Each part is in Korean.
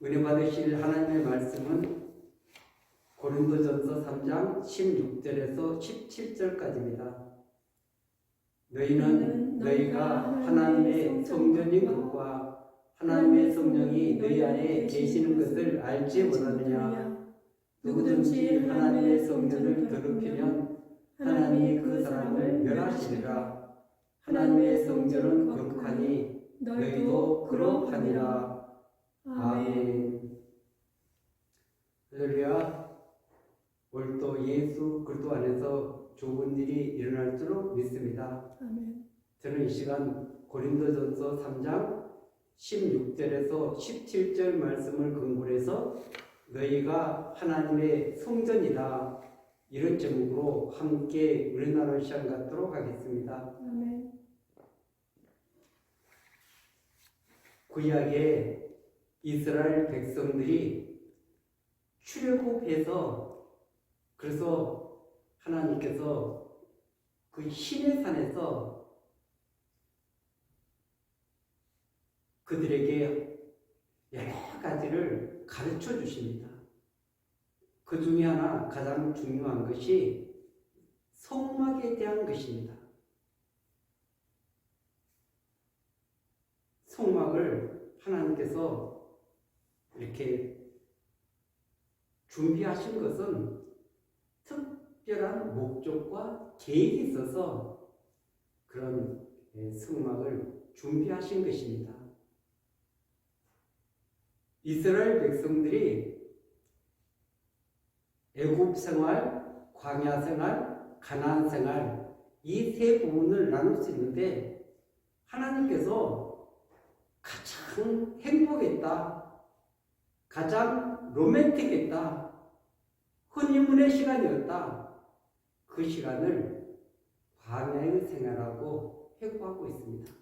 은혜 받으실 하나님의 말씀은 고린도전서 3장 16절에서 17절까지입니다. 너희는 너희가 하나님의 성전인 것과 하나님의 성령이 너희 안에 계시는 것을 알지 못하느냐. 누구든지 하나님의 성전을 더럽히면 하나님이 그 사람을 멸하시리라. 하나님의 성전은 거룩하니 너희도 그러하니라. 아멘. 할렐루야. 오늘도 예수 그리스도 안에서 좋은 일이 일어날 줄로 믿습니다. 아멘. 저는 이 시간 고린도전서 3장 16절에서 17절 말씀을 근거로 해서 너희가 하나님의 성전이다, 이런 제목으로 함께 은혜 나눌 시간 갖도록 하겠습니다. 아멘. 구약에 이스라엘 백성들이 출애굽해서, 그래서 하나님께서 그 시내 산에서 그들에게 여러 가지를 가르쳐 주십니다. 그 중에 하나 가장 중요한 것이 성막에 대한 것입니다. 성막을 하나님께서 이렇게 준비하신 것은 특별한 목적과 계획이 있어서 그런 성막을 준비하신 것입니다. 이스라엘 백성들이 애굽 생활, 광야 생활, 가나안 생활, 이 세 부분을 나눌 수 있는데 하나님께서 가장 행복했다, 가장 로맨틱했다, honeymoon의 시간이었다, 그 시간을 광야의 생활하고 회고하고 있습니다.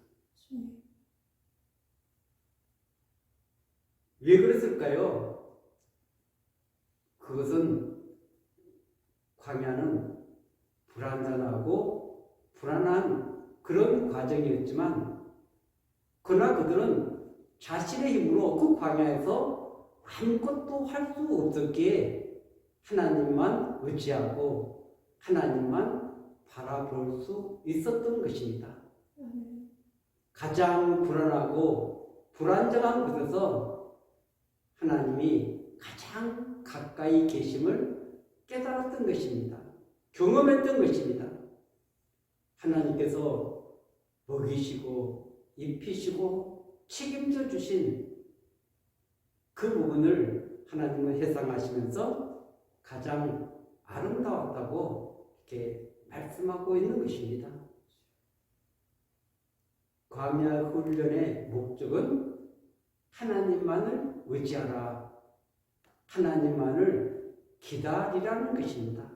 왜 그랬을까요? 그것은 광야는 불안전하고 불안한 그런 과정이었지만, 그러나 그들은 자신의 힘으로 그 광야에서 아무것도 할 수 없었기에 하나님만 의지하고 하나님만 바라볼 수 있었던 것입니다. 가장 불안하고 불안정한 곳에서 하나님이 가장 가까이 계심을 깨달았던 것입니다. 경험했던 것입니다. 하나님께서 먹이시고 입히시고 책임져 주신 그 부분을 하나님은 회상하시면서 가장 아름다웠다고 이렇게 말씀하고 있는 것입니다. 광야 훈련의 목적은 하나님만을 의지하라, 하나님만을 기다리라는 것입니다.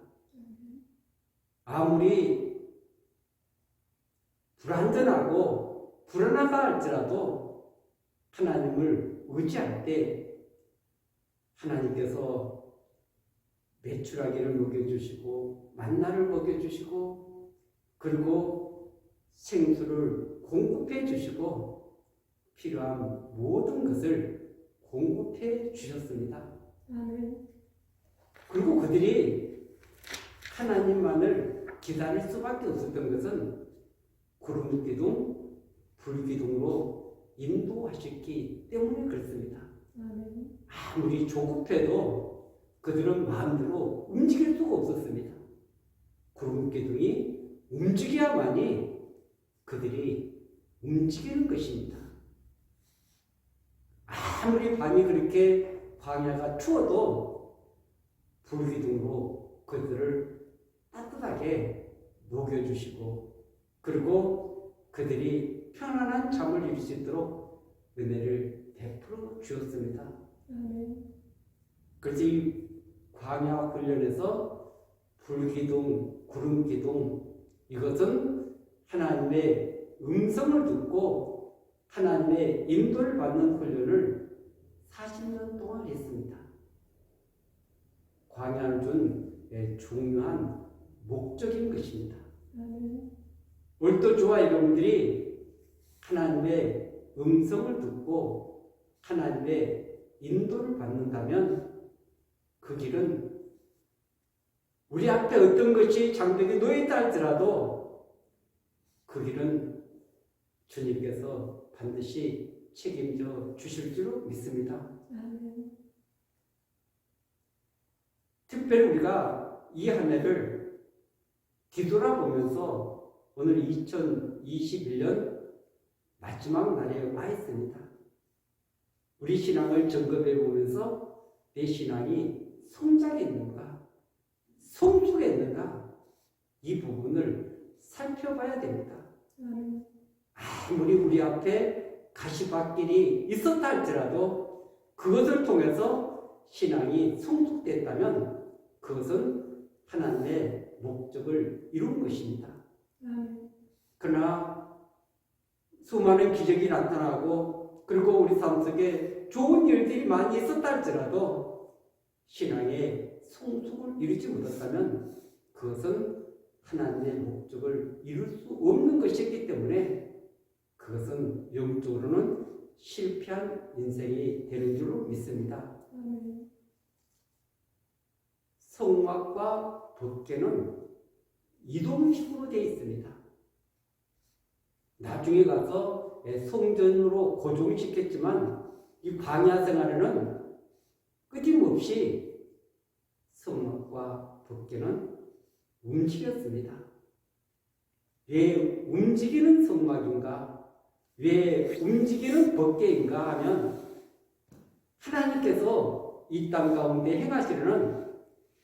아무리 불안전하고 불안하다 할지라도 하나님을 의지할 때 하나님께서 메추라기를 먹여주시고 만나를 먹여주시고 그리고 생수를 공급해 주시고 필요한 모든 것을 공급해 주셨습니다. 아멘. 그리고 그들이 하나님만을 기다릴 수밖에 없었던 것은 구름 기둥, 불 기둥으로 인도하셨기 때문에 그렇습니다. 아멘. 아무리 조급해도 그들은 마음대로 움직일 수가 없었습니다. 구름 기둥이 움직여야만이 그들이 움직이는 것입니다. 아무리 밤이 그렇게 광야가 추워도 불기둥으로 그들을 따뜻하게 녹여주시고 그리고 그들이 편안한 잠을 이룰 수 있도록 은혜를 베풀어 주었습니다. 그래서 이 광야 훈련에서 불기둥, 구름기둥, 이것은 하나님의 음성을 듣고 하나님의 인도를 받는 훈련을 40년 동안 했습니다. 광야를 준 중요한 목적인 것입니다. 오늘도 저와 여러분들이 하나님의 음성을 듣고 하나님의 인도를 받는다면 그 길은 우리 앞에 어떤 것이 장벽이 놓여있다 할지라도 그 길은 주님께서 반드시 책임져 주실 줄로 믿습니다. 특별히 우리가 이 한 해를 뒤돌아보면서 오늘 2021년 마지막 날에 와 있습니다. 우리 신앙을 점검해 보면서 내 신앙이 성장해 있는가, 성숙해 있는가, 이 부분을 살펴봐야 됩니다. 아무리 우리 앞에 가시밭길이 있었다 할지라도 그것을 통해서 신앙이 성숙됐다면 그것은 하나님의 목적을 이룬 것입니다. 그러나 수많은 기적이 나타나고 그리고 우리 삶 속에 좋은 일들이 많이 있었다 할지라도 신앙의 성숙을 이루지 못했다면 그것은 하나님의 목적을 이룰 수 없는 것이기 때문에 그것은 영적으로는 실패한 인생이 되는 줄로 믿습니다. 성막과 법궤는 이동식으로 되어 있습니다. 나중에 가서 성전으로 고정시켰지만 이 광야 생활에는 끊임없이 성막과 법궤는 움직였습니다. 왜 움직이는 성막인가? 왜 움직이는 법궤인가 하면 하나님께서 이 땅 가운데 행하시려는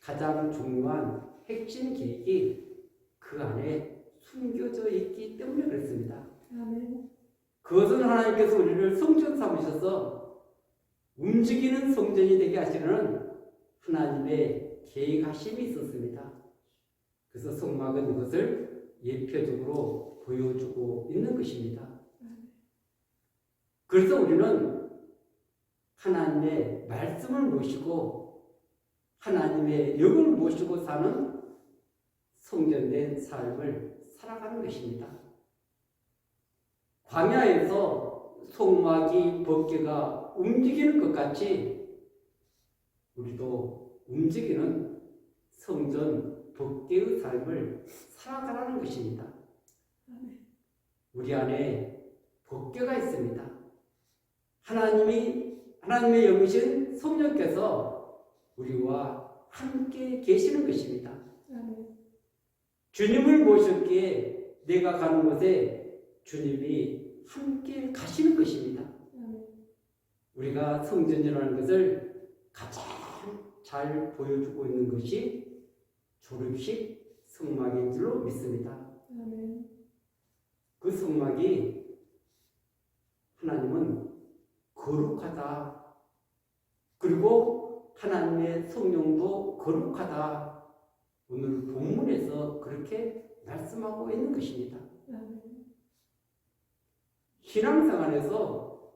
가장 중요한 핵심 계획이 그 안에 숨겨져 있기 때문에 그렇습니다. 그것은 하나님께서 우리를 성전 삼으셔서 움직이는 성전이 되게 하시려는 하나님의 계획하심이 있었습니다. 그래서 성막은 이것을 예표적으로 보여주고 있는 것입니다. 그래서 우리는 하나님의 말씀을 모시고 하나님의 영을 모시고 사는 성전된 삶을 살아가는 것입니다. 광야에서 성막이 법궤가 움직이는 것 같이 우리도 움직이는 성전 법궤의 삶을 살아가라는 것입니다. 우리 안에 법궤가 있습니다. 하나님의 영이신 성령께서 우리와 함께 계시는 것입니다. 주님을 모셨기에 내가 가는 곳에 주님이 함께 가시는 것입니다. 우리가 성전이라는 것을 가장 잘 보여주고 있는 것이 조립식 성막인 줄로 믿습니다. 그 성막이 하나님은 거룩하다. 그리고 하나님의 성령도 거룩하다. 오늘 본문에서 그렇게 말씀하고 있는 것입니다. 신앙생활에서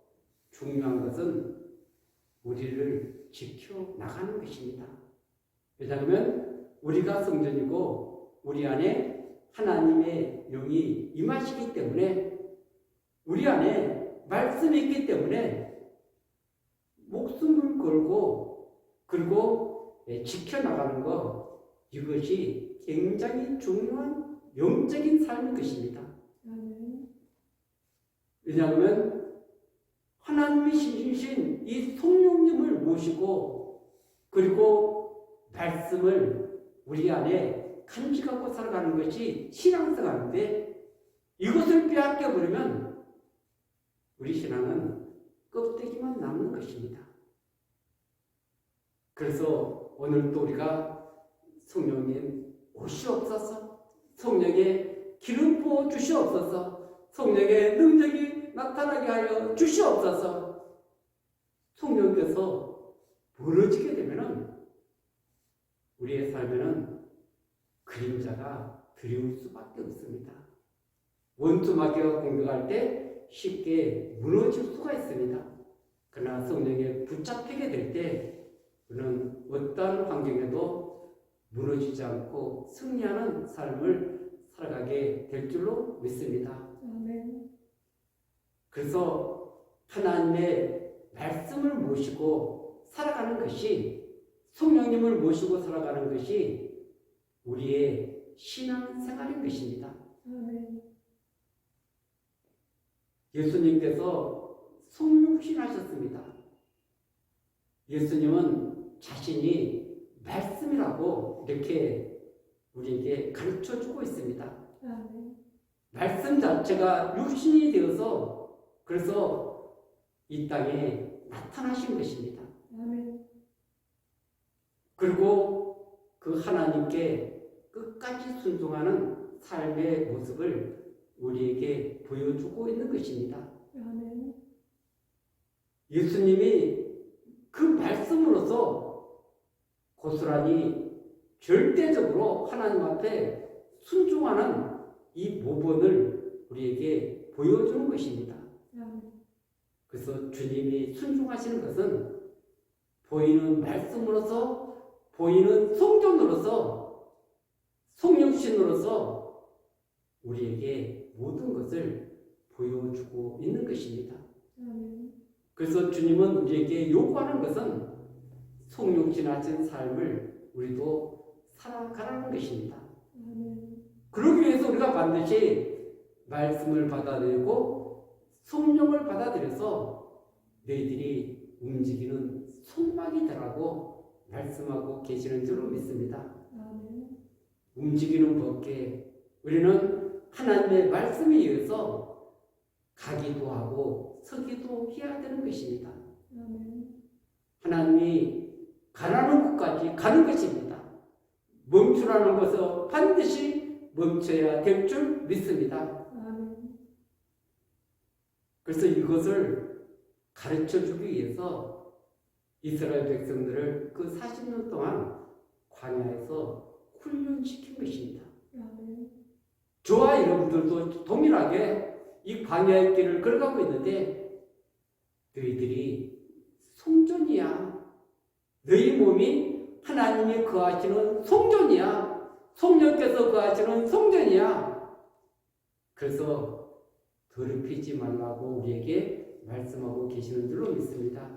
중요한 것은 우리를 지켜나가는 것입니다. 왜냐하면 우리가 성전이고 우리 안에 하나님의 영이 임하시기 때문에 우리 안에 말씀이 있기 때문에 목숨을 걸고 그리고 지켜나가는 것, 이것이 굉장히 중요한 영적인 삶인 것입니다. 왜냐하면 하나님이 신신 이 성령님을 모시고 그리고 말씀을 우리 안에 간직하고 살아가는 것이 신앙생활인데 이것을 빼앗겨버리면 우리 신앙은 껍데기만 남는 것입니다. 그래서 오늘도 우리가 성령님 오시옵소서, 성령의 기름 부어 주시옵소서, 성령의 능력이 나타나게 하여 주시옵소서. 성령께서 벌어지게 되면은 우리의 삶에는 그림자가 두려울 수밖에 없습니다. 원수마귀가 공격할 때 쉽게 무너질 수가 있습니다. 그러나 성령에 붙잡히게 될 때 우리는 어떠한 환경에도 무너지지 않고 승리하는 삶을 살아가게 될 줄로 믿습니다. 그래서 하나님의 말씀을 모시고 살아가는 것이, 성령님을 모시고 살아가는 것이 우리의 신앙생활인 것입니다. 예수님께서 성육신하셨습니다. 예수님은 자신이 말씀이라고 이렇게 우리에게 가르쳐주고 있습니다. 말씀 자체가 육신이 되어서 그래서 이 땅에 나타나신 것입니다. 그리고 그 하나님께 끝까지 순종하는 삶의 모습을 우리에게 보여주고 있는 것입니다. 예수님이 그 말씀으로서 고스란히 절대적으로 하나님 앞에 순종하는 이 모본을 우리에게 보여주는 것입니다. 그래서 주님이 순종하시는 것은 보이는 말씀으로서, 보이는 성전으로서, 성령신으로서 우리에게 모든 것을 보여주고 있는 것입니다. 그래서 주님은 우리에게 요구하는 것은 성령신하신 삶을 우리도 살아가라는 것입니다. 그러기 위해서 우리가 반드시 말씀을 받아들이고 성령을 받아들여서 너희들이 움직이는 손막이 되라고 말씀하고 계시는 줄로 믿습니다. 움직이는 법께 우리는 하나님의 말씀에 의해서 가기도 하고 서기도 해야 되는 것입니다. 하나님이 가라는 곳까지 가는 것입니다. 멈추라는 것은 반드시 멈춰야 될 줄 믿습니다. 그래서 이것을 가르쳐주기 위해서 이스라엘 백성들을 그 40년 동안 광야에서 훈련시킨 것입니다. 저와 여러분들도 동일하게 이 광야의 길을 걸어가고 있는데 너희들이 성전이야. 너희 몸이 하나님이 거하시는 성전이야. 성령께서 거하시는 성전이야. 그래서 더럽히지 말라고 우리에게 말씀하고 계시는 줄로 믿습니다.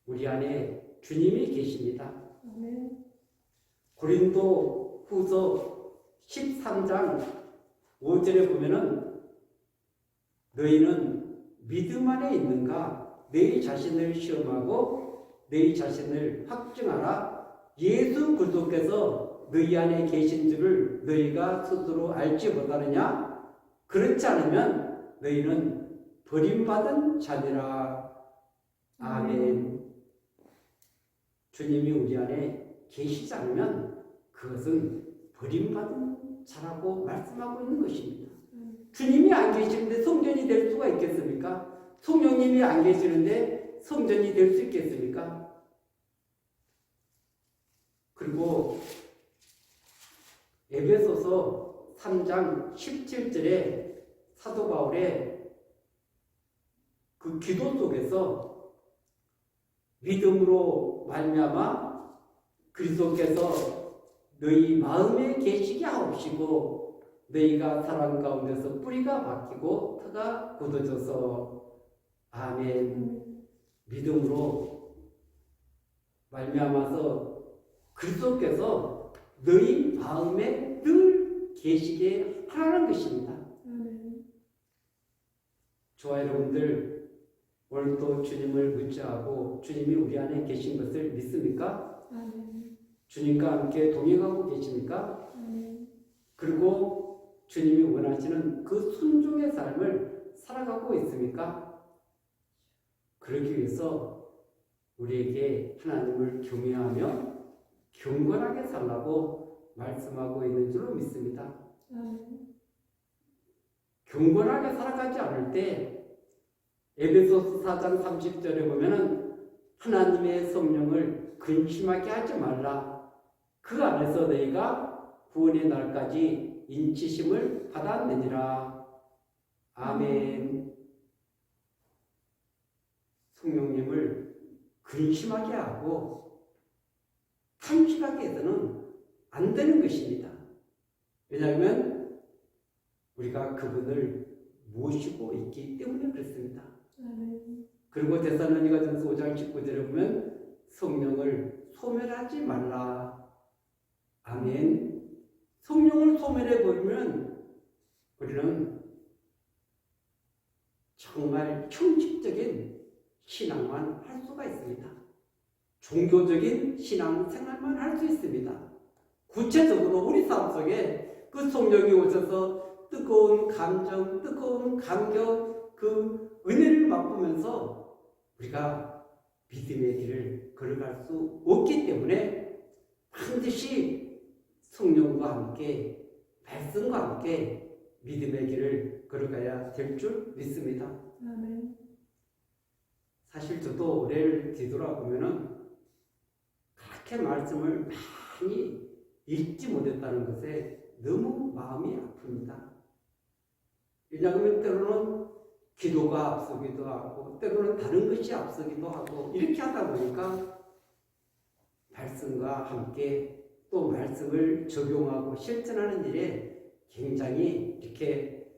우리 안에 주님이 계십니다. 고린도 후서 13장 5절에 보면은 너희는 믿음 안에 있는가 너희 자신을 시험하고 너희 자신을 확증하라. 예수 그리스도께서 너희 안에 계신 줄을 너희가 스스로 알지 못하느냐? 그렇지 않으면 너희는 버림받은 자니라. 아멘. 주님이 우리 안에 계시지 않으면 그것은 버림받은 자라고 말씀하고 있는 것입니다. 주님이 안 계시는데 성전이 될 수가 있겠습니까? 성령님이 안 계시는데 성전이 될 수 있겠습니까? 그리고 에베소서 3장 17절에 사도 바울의 그 기도 속에서 믿음으로 말미암아 그리스도께서 너희 마음에 계시게 하옵시고 너희가 사랑 가운데서 뿌리가 박히고 터가 굳어져서 아멘. 믿음으로 말미암아서 그리스도께서 너희 마음에 늘 계시게 하라는 것입니다. 저와 여러분들 오늘도 주님을 묻자하고 주님이 우리 안에 계신 것을 믿습니까? 주님과 함께 동행하고 계십니까? 그리고 주님이 원하시는 그 순종의 삶을 살아가고 있습니까? 그러기 위해서 우리에게 하나님을 경외하며 경건하게 살라고 말씀하고 있는 줄로 믿습니다. 경건하게 살아가지 않을 때 에베소서 4장 30절에 보면은 하나님의 성령을 근심하게 하지 말라. 그 안에서 너희가 구원의 날까지 인치심을 받았느니라. 아멘. 성령님을 근심하게 하고 탐식하게 해서는 안 되는 것입니다. 왜냐하면 우리가 그분을 모시고 있기 때문에 그렇습니다. 그리고 데살로니가전서 5장 19절에 보면 성령을 소멸하지 말라. 아멘. 성령을 소멸해 버리면 우리는 정말 형식적인 신앙만 할 수가 있습니다. 종교적인 신앙 생활만 할 수 있습니다. 구체적으로 우리 삶 속에 그 성령이 오셔서 뜨거운 감정, 뜨거운 감격, 그 은혜를 맛보면서 우리가 믿음의 길을 걸어갈 수 없기 때문에 반드시 성령과 함께 말씀과 함께 믿음의 길을 걸어가야 될 줄 믿습니다. 아멘. 사실 저도 올해를 뒤돌아보면은 그렇게 말씀을 많이 읽지 못했다는 것에 너무 마음이 아픕니다. 왜냐하면 때로는 기도가 앞서기도 하고 때로는 다른 것이 앞서기도 하고 이렇게 하다 보니까 말씀과 함께 또 말씀을 적용하고 실천하는 일에 굉장히 이렇게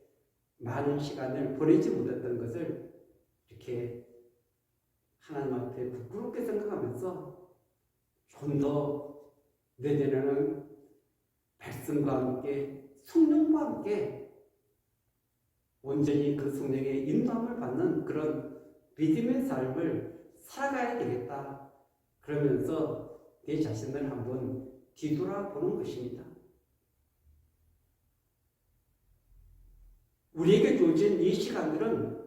많은 시간을 보내지 못했던 것을 이렇게 하나님 앞에 부끄럽게 생각하면서 좀 더 내년에는 말씀과 함께 성령과 함께 온전히 그 성령의 인도함을 받는 그런 믿음의 삶을 살아가야 되겠다. 그러면서 내 자신을 한번 뒤돌아보는 것입니다. 우리에게 주어진 이 시간들은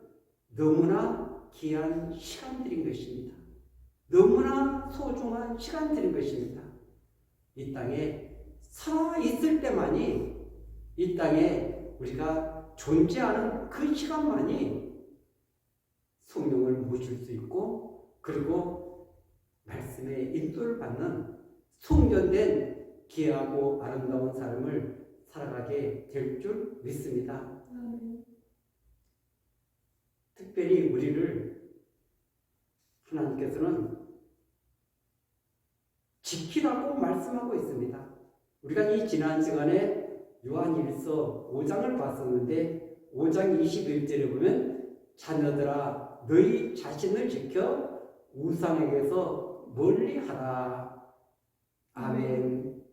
너무나 귀한 시간들인 것입니다. 너무나 소중한 시간들인 것입니다. 이 땅에 살아있을 때만이 이 땅에 우리가 존재하는 그 시간만이 성령을 모실 수 있고 그리고 말씀의 인도를 받는 성전된 귀하고 아름다운 삶을 살아가게 될 줄 믿습니다. 특별히 우리를 하나님께서는 지키라고 말씀하고 있습니다. 우리가 이 지난 시간에 요한일서 5장을 봤었는데 5장 21절에 보면 자녀들아 너희 자신을 지켜 우상에게서 멀리하라. 아멘.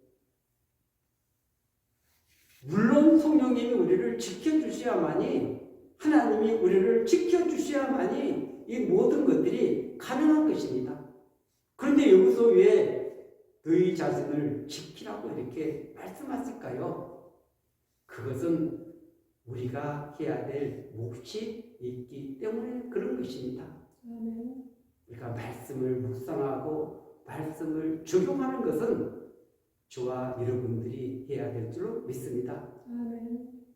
물론 성령님이 우리를 지켜주셔야만이 하나님이 우리를 지켜주셔야만이 이 모든 것들이 가능한 것입니다. 그런데 여기서 왜 너희 자신을 지키라고 이렇게 말씀하실까요? 그것은 우리가 해야 될 몫이 있기 때문에 그런 것입니다. 우리가 말씀을 묵상하고 말씀을 적용하는 것은 저와 여러분들이 해야 될 줄로 믿습니다.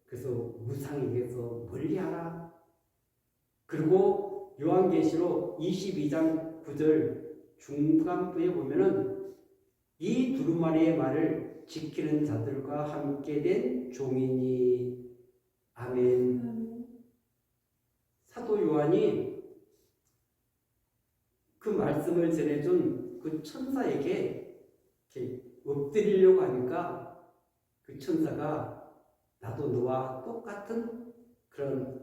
그래서 우상에게서 멀리하라. 그리고 요한계시록 22장 9절 중간부에 보면은 이 두루마리의 말을 지키는 자들과 함께 된 종이니. 아멘. 사도 요한이 그 말씀을 전해준 그 천사에게 이렇게 엎드리려고 하니까 그 천사가 나도 너와 똑같은 그런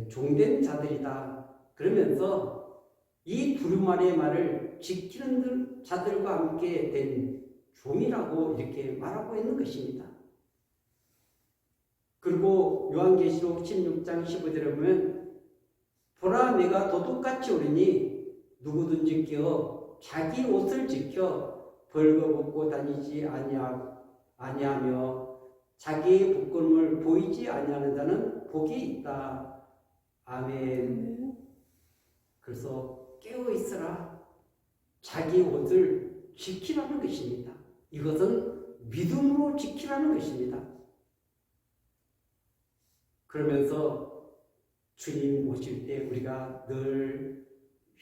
종된 자들이다. 그러면서 이 두루마리의 말을 지키는 자들과 함께 된 종이라고 이렇게 말하고 있는 것입니다. 그리고 요한계시록 16장 15절에 보면 보라 내가 도둑같이 오리니 누구든지 끼어 자기 옷을 지켜 벌거벗고 다니지 아니하며 자기의 부끄러움을 보이지 아니하는 자는 복이 있다. 아멘. 그래서 깨어 있으라. 자기 옷을 지키라는 것입니다. 이것은 믿음으로 지키라는 것입니다. 그러면서 주님 오실 때 우리가 늘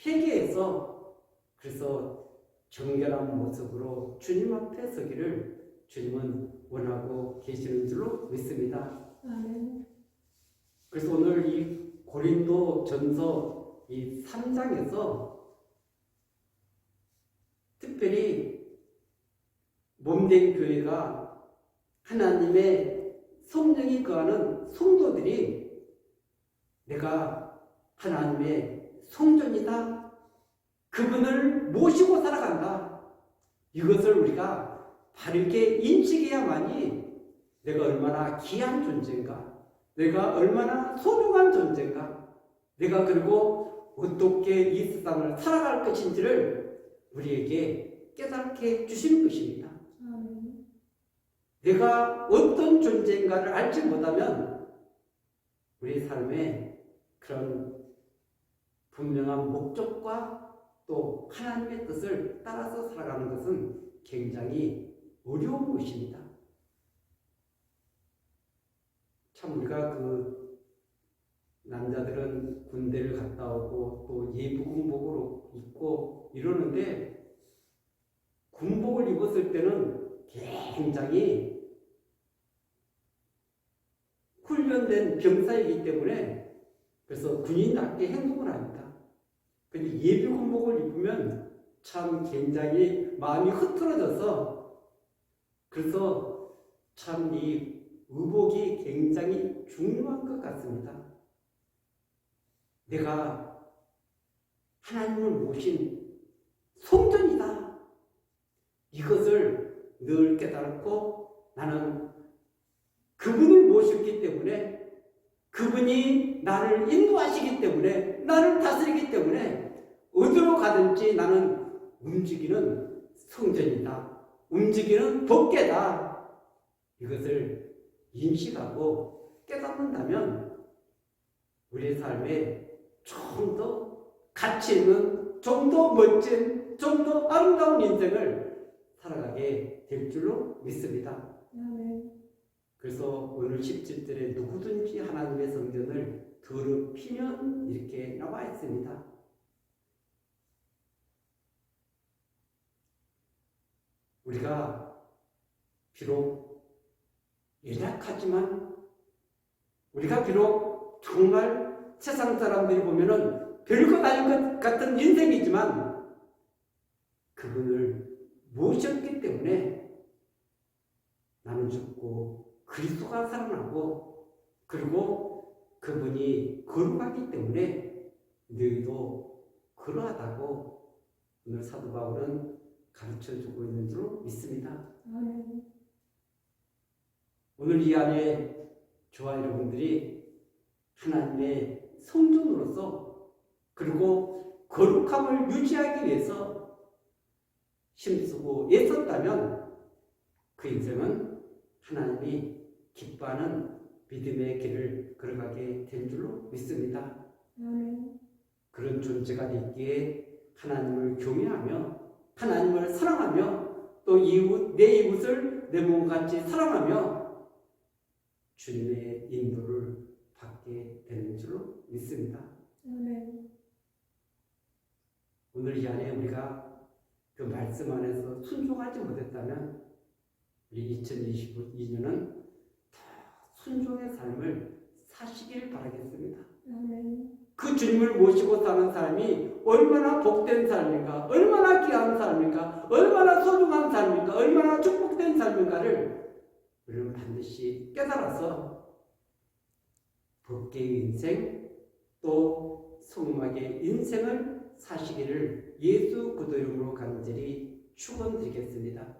회개해서 그래서 정결한 모습으로 주님 앞에 서기를 주님은 원하고 계시는 줄로 믿습니다. 아멘. 그래서 오늘 이 고린도 전서 이 3장에서 특별히 몸된 교회가 하나님의 성령이 거하는 성도들이 내가 하나님의 성전이다. 그분을 모시고 살아간다. 이것을 우리가 바르게 인식해야만이 내가 얼마나 귀한 존재인가, 내가 얼마나 소중한 존재인가, 내가 그리고 어떻게 이 세상을 살아갈 것인지를 우리에게 깨닫게 주시는 것입니다. 내가 어떤 존재인가를 알지 못하면 우리 삶에 그런 분명한 목적과 또 하나님의 뜻을 따라서 살아가는 것은 굉장히 어려운 것입니다. 참 우리가 남자들은 군대를 갔다 오고 또 예비군복을 입고 이러는데 군복을 입었을 때는 굉장히 훈련된 병사이기 때문에 그래서 군인답게 행동을 합니다. 근데 예비군복을 입으면 참 굉장히 마음이 흐트러져서 그래서 참 이 의복이 굉장히 중요한 것 같습니다. 내가 하나님을 모신 성전이다. 이것을 늘 깨달고 나는 그분을 모셨기 때문에 그분이 나를 인도하시기 때문에 나를 다스리기 때문에 어디로 가든지 나는 움직이는 성전이다. 움직이는 법궤다. 이것을 인식하고 깨닫는다면 우리의 삶에 좀 더 가치 있는, 좀 더 멋진, 좀 더 아름다운 인생을 살아가게 될 줄로 믿습니다. 그래서 오늘 17절에 누구든지 하나님의 성전을 더럽히면 이렇게 나와 있습니다. 우리가 비록 연약하지만 우리가 비록 정말 세상 사람들이 보면은 별것 아닌 것 같은 인생이지만 그분을 모셨기 때문에 나는 죽고 그리스도가 살아나고 그리고 그분이 거룩하기 때문에 너희도 그러하다고 오늘 사도 바울은 가르쳐주고 있는 줄 믿습니다. 오늘 이 안에 저와 여러분들이 하나님의 성전으로서 그리고 거룩함을 유지하기 위해서 힘쓰고 애썼다면 그 인생은 하나님이 기뻐하는 믿음의 길을 걸어가게 된 줄로 믿습니다. 그런 존재가 되기에 하나님을 경외하며 하나님을 사랑하며 또 내 이웃을 내 몸같이 사랑하며 주님의 인도를 받게 되는 줄로 믿습니다. 오늘 이 안에 우리가 그 말씀 안에서 순종하지 못했다면 우리 2022년은 더 순종의 삶을 사시길 바라겠습니다. 그 주님을 모시고 사는 삶이 얼마나 복된 삶인가, 얼마나 귀한 삶인가, 얼마나 소중한 삶인가, 얼마나 축복된 삶인가를 우리는 반드시 깨달아서 법계의 인생 또 성막의 인생을 사시기를 예수 그리스도 이름으로 간절히 축원드리겠습니다.